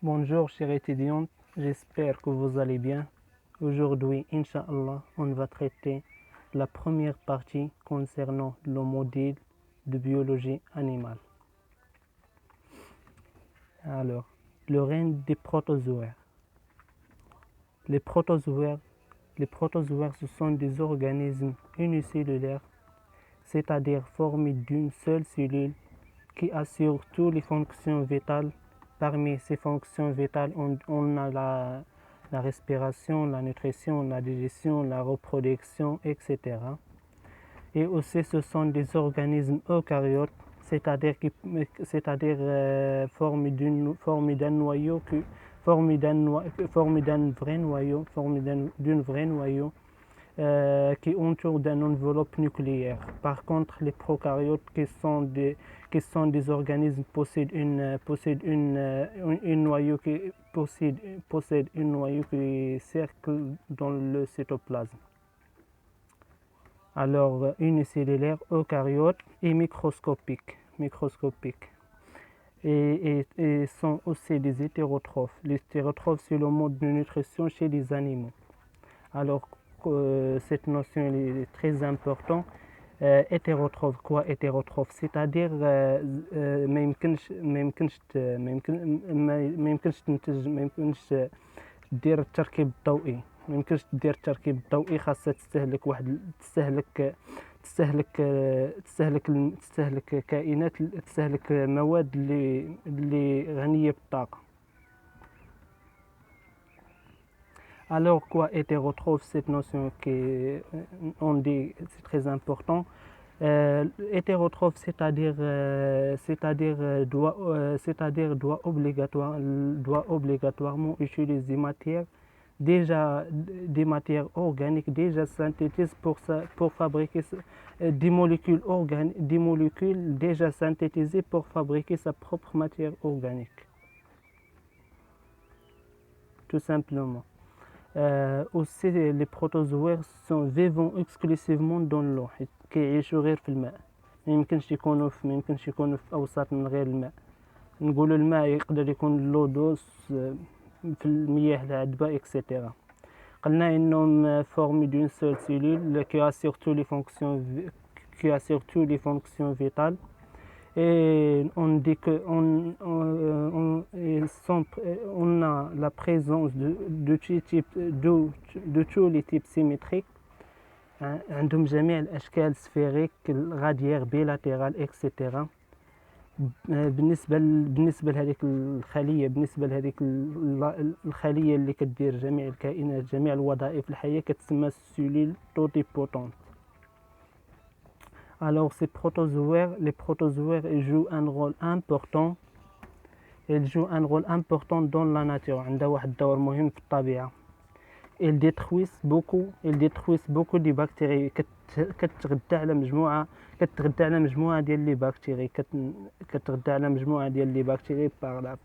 Bonjour chers étudiants, j'espère que vous allez bien. Aujourd'hui, Inch'Allah, on va traiter la première partie concernant le modèle de biologie animale. Alors, le règne des protozoaires. Les protozoaires, ce sont des organismes unicellulaires, c'est-à-dire formés d'une seule cellule qui assure toutes les fonctions vitales. Parmi ces fonctions vitales, on a la respiration, la nutrition, la digestion, la reproduction, etc. Et aussi, ce sont des organismes eucaryotes, c'est-à-dire formés d'un noyau, d'un vrai noyau, d'une vraie noyau qui entoure d'une enveloppe nucléaire. Par contre, les prokaryotes, qui sont des organismes, possèdent une noyau qui cercle dans le cytoplasme. Alors, unicellulaire, eucaryote et microscopique. Et sont aussi des hétérotrophes. Les hétérotrophes, c'est le mode de nutrition chez les animaux. Alors, cette notion est très importante. Hétérotrophe, quoi hétérotrophe؟ c'est-à-dire ما يمكنش دير التركيب الضوئي. ما يمكنش دير التركيب الضوئي، خاصها تستهلك كائنات، تستهلك مواد اللي غنية بالطاقة. Alors quoi hétérotrophe? Cette notion on dit c'est très important. Hétérotrophe, c'est-à-dire doit obligatoirement utiliser des matières organiques déjà synthétisées pour fabriquer des molécules déjà synthétisées pour fabriquer sa propre matière organique, tout simplement. aussi les protozoaires vivent exclusivement dans l'eau، كيعيشوا غير في الماء. ما يمكنش يكونوا في أوساط من غير الماء. نقولوا الماء يقدر يكون لو دوس في المياه العذبة اكسيتيرا. قلنا انهم formés d'une seule cellule qui assure toutes les fonctions vitales. Et on dit que on a la présence de tous les types symétriques. عندهم جميع الأشكال سفيريك، الغاديير، بيلاتيرال، etc. بالنسبة لهذيك الخلية اللي كدير جميع الكائنات، جميع الوظائف الحية، كتسمى سيلول توتيبوتونت. Alors les protozoaires jouent un rôle important. Ils jouent un rôle important dans la nature. عندها واحد الدور مهم في الطبيعة. Ils détruisent beaucoup de bactéries. كتغذى على مجموعة ديال لي بكتيري. par la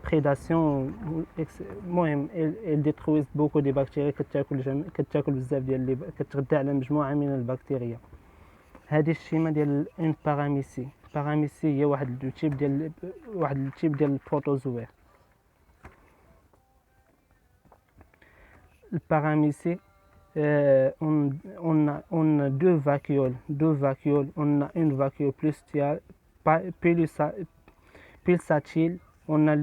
prédation. المهم ils détruisent beaucoup de bactéries. كتاكل بزاف كتغذى على مجموعة من البكتيريا. هذه الشيمة ديال ان باراميسي هي واحد التيب ديال البروتوزوير. الباراميسي on a deux vacuoles. On a une vacuole pulsatile. On a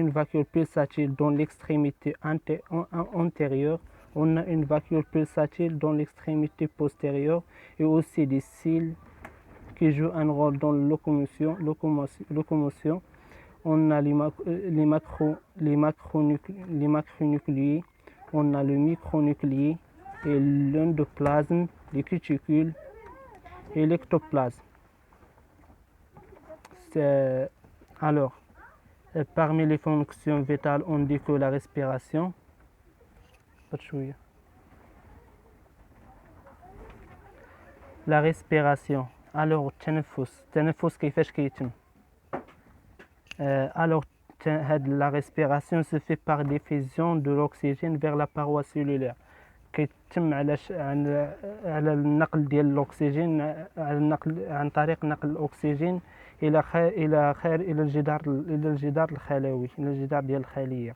une vacuole pulsatile dans l'extrémité antérieure. On a une vacuole pulsatile dans l'extrémité postérieure, et aussi des cils qui jouent un rôle dans la locomotion. On a les macronucléi, on a le micronucléi et l'endoplasme, les cuticules et l'ectoplasme. Alors, parmi les fonctions vitales, on dit que la respiration. La respiration. Alors التنفس كيفاش كيتم؟ alors la respiration se fait par diffusion de l'oxygène vers la paroi cellulaire. كيتم على النقل ديال الأكسجين، على النقل عن طريق نقل الأكسجين إلى الجدار الخلوي، إلى الجدار ديال الخلية.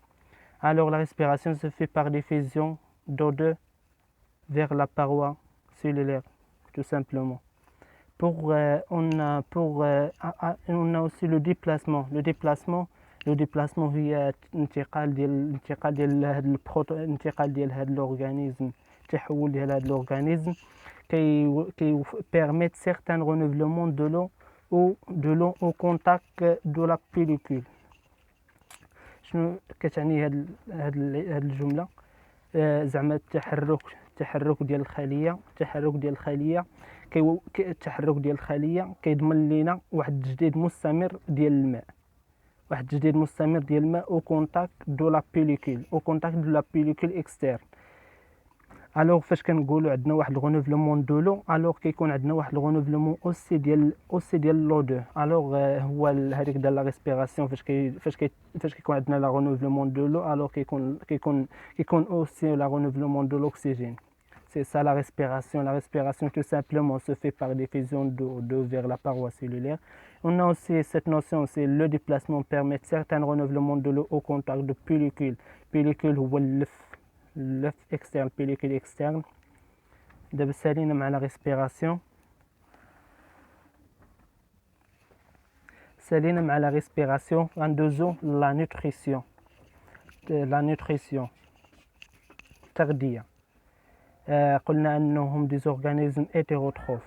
Alors la respiration se fait par diffusion d'O2 vers la paroi cellulaire, tout simplement. On a aussi le déplacement. Le déplacement هي انتقال ديال هذا الأورغانيزم، التحول ديال هذا الأورغانيزم qui permet certains renouvellements de l'eau au contact de la pellicule. شنو كتعني هاد الجملة؟ زعما التحرك ديال الخلية كيضمن لينا واحد التجديد مستمر ديال الماء au contact de la pellicule externe. الوغ فاش كنقولوا عندنا واحد الغونوفلومون دو لو، الوغ كيكون عندنا واحد الغونوفلومون اوسي ديال لو 2. الوغ هو هذيك ديال لا ريسبيراسيون فاش كيكون عندنا لا غونوفلومون دو لو، الوغ كيكون اوسي لا غونوفلومون دو l'oxygène. C'est ça la respiration. La respiration tout simplement se fait par diffusion d'eau vers la paroi cellulaire. On a aussi cette notion, c'est le déplacement permet certains renouvellements de l'eau au contact de pellicule. Pellicule هو اللف externe, pellicule externe. دابا سالينا مع la respiration. غندوزو la nutrition. التغذية. قلنا انهم دي زورغانيزم هيتيروتروف.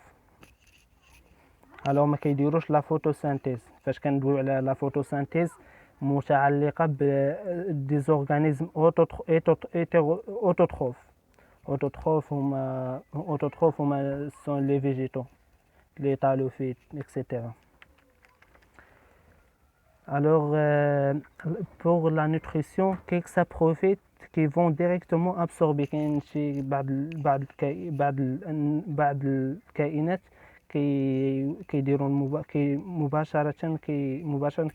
الوغ ما كيديروش لا فوتوسينتيز. فاش كندويو على لا فوتوسينتيز متعلقه ب دي زورغانيزم اوتوتروف. هما سون لي فيجيتو، لي تالوفيت etc. Alors pour la nutrition quelques saprophytes qui vont directement absorber. كاين شي بعض الكائنات كيديروا مباشرة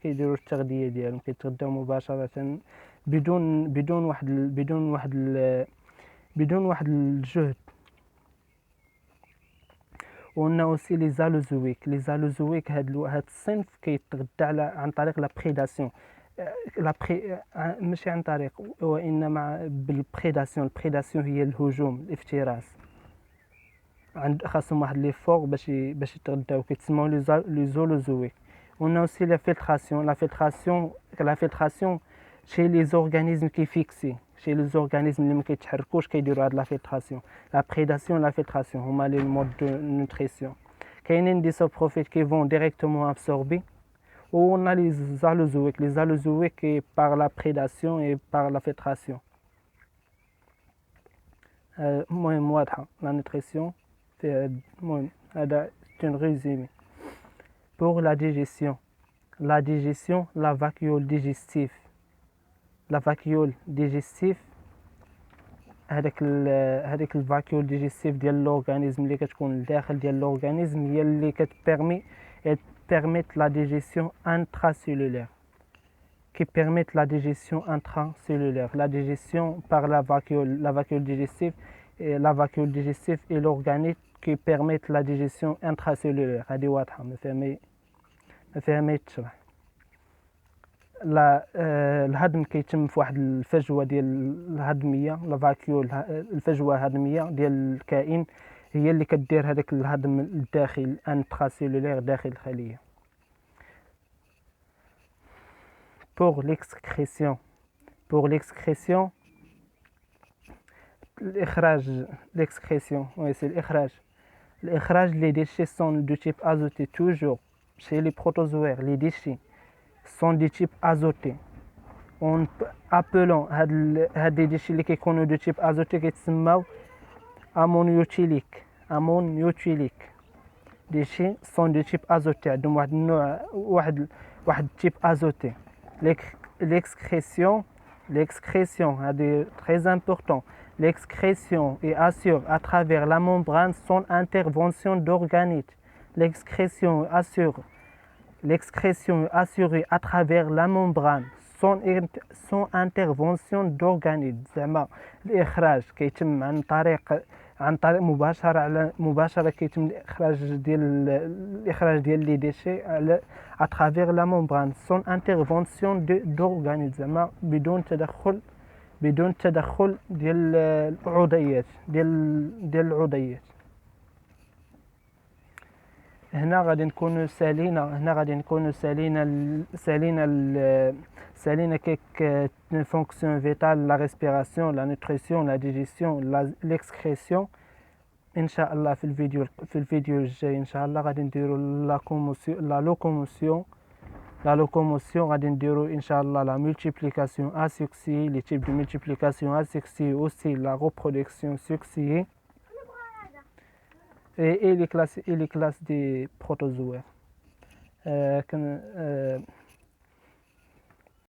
كيديروا التغذية ديالهم، كيتغداو مباشرة بدون واحد الجهد. وقلنا اوسي لي زالوزويك هاد الصنف كيتغدى عن طريق لا بريداسيون، ماشي عن طريق وانما بالبريداسيون. البريداسيون هي الهجوم، الافتراس. خاصهم واحد لي فور باش يتغداو، كيتسموا لي زولوزويك. قلنا اوسي لا فلتراسيون شي لي زورغانيزم كيفيكسي، شي لي زورغانيزم اللي ما كيتحركوش كيديروا هاد لا فلتراسيون. لا بريداسيون لا فلتراسيون هما لي مود دو نوتريسيون. كاينين دي سابروفيت كي فون ديريكتومون ابسوربي. On a les allozoïques par la prédation et par la filtration. المهم واضحة la nutrition. المهم هذا c'est un résumé. Pour la digestion, la vacuole digestive. هذيك الفاكيول ديجيستيف ديال الاورغانيزم اللي كتكون الداخل ديال الاورغانيزم هي اللي permettent la digestion intracellulaire. La digestion par la vacuole digestive. Et la vacuole digestive est l'organe qui permet la digestion intracellulaire. هذه واضحة ما فيها ما يتشرح. الهضم كيتم في واحد الفجوة ديال الهضمية، لا فاكيول. الفجوة الهضمية ديال الكائن هي اللي كدير هذاك الهضم الداخل انتراسيلولير داخل الخلية. pour l'excrétion الإخراج les déchets sont de type azoté. toujours chez les protozoaires les déchets sont de type azoté. on appelons هاد les déchets اللي كيكونوا de type azoté كيتسموا ammoniotilique. déchets sont de type azoté، عندهم واحد النوع واحد type azoté. l'excrétion هذه très important. l'excrétion est assure à travers la membrane sans intervention d'organites. l'excrétion est assurée à travers la membrane سون انترفونسيون دورغانيزم، زعما الاخراج كيتم عن طريق مباشره كيتم الاخراج ديال لي ديشي على اترافير لا ممبران. سون انترفونسيون دورغانيزم، زعما بدون تدخل ديال العضيات. هنا غادي نكونوا سالينا كيك فونكسيون فيتال، لا ريسبيراسيون، لا نوتريسيون، لا ديجيسيون، ليكسكريسيون. ان شاء الله في الفيديو الجاي ان شاء الله غادي نديروا لا لوكوموسيون، غادي نديروا ان شاء الله لا مولتيبليكاسيون اسكسيي، لي تيب دو مولتيبليكاسيون اسكسيي، اوسي لا ريبرودكسيون سكسيي et les classes des protozoaires.